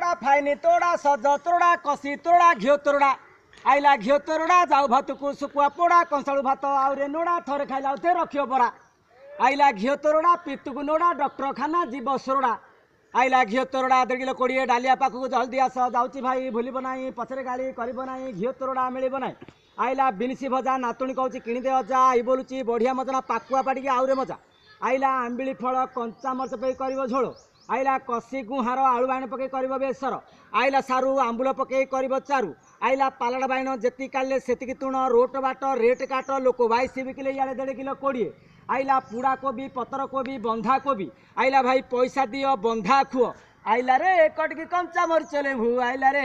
तोड़ा फाइनी तोड़ा सज तोड़ा कसी तोड़ा घिओ तोड़ा आइला घिओ तोड़ा जाऊ भात को सुकुआ पोड़ा कंसालू भात आउरे नोड़ा थरे खाइला उते रखियो बड़ा आइला घिओ तोड़ा पितुकु नोड़ा डॉक्टर खाना जीव सोड़ा आइला घिओ तोड़ा 1.5 किलो 20 डालिया पाखक जल्दी आस जाऊँगी भाई भूलब ना पचरे गाड़ी करब ना घिओ तोड़ा मिल ना आइला बिनसी भजा नातुणी कहूँ किणीदे अजा आई बोलुची बढ़िया मजा पाकुआ पाटिकी आउरे मजा आइला आंबिली फल कंचा मरच पे कर झोल आइला कसी गुहार आलू बाइण पकई कर बेसर आइला सारू आंबुल पकई कर चारू आइला पालड़ बाइण जेती काले सेतिकी तुण रोट बाट रेट काट लोक 22 बिकिले इे 1.5 किलो 20 आइला पुड़ा कोबी पतर कोबी बंधा कोबी आइला भाई पैसा दियो बंधा खुओ आइला रे कटकी कंचा मरीच लेम्बू आइला रे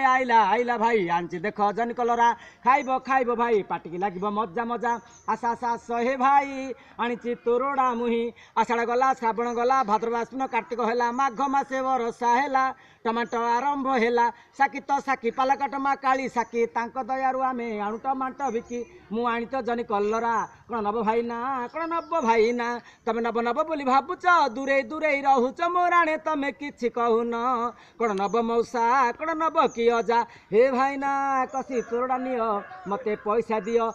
आइला आइला भाई आंची देख जन कलरा खाइब खाइब भाई पाटिकी लागिब मजा मजा आशा आशा सहे भाई आनीची तोरड़ा मुही आषाढ़ गला श्रावण गला भाद्रव आश्विन कार्तिक है माघ मासे बरसा है टमाटो आरंभ है साकी तो साकी पालकाटमा काली साकी तांको दयारु आमे आणु टमाटो बिकी मु आनी तो जनी कलरा कौन नब भाई ना कौन नब भाई ना तमे नब नब बोली भावुच दूरे दूरे रहुच मोराणे तमे किछि कहून कौन नब मौसा कौन नब कि अजा हे भाई ना कसी तोरड़ा नियो मते पैसा दियो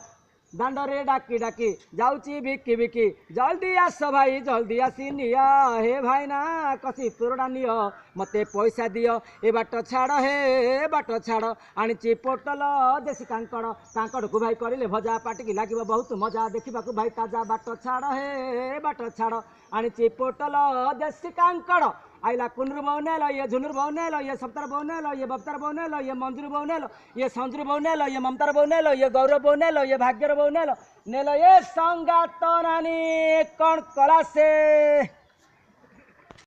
दांडरे डाकी डाकी जाऊँगी बिकी बिकी जल्दी आस भाई जल्दी आसी निया हे भाई ना कसी तोरड़ा नियो मते पैसा दियो ए बाट छाड़ हे बाट छाड़ आनीची पोटल देसी कांकड़ कांकड़ को भाई करिले भजा पाटिकी लागिब बहुत मजा देखा भाई ताजा बाट छाड़ हे बाट छाड़ आनीची पोटल देसी कांकड़ आइला कुनर बौनेल ये झुनुर बौनेल ये सप्तार बौनेल ये बप्तार बौनेल ये मंजुर बौनेल ये संजुर बौनेल ये ममतार बौनेल ये गौरव बौनेल ये भाग्यर बौनेल नेल ये संगात नानी कौन कला से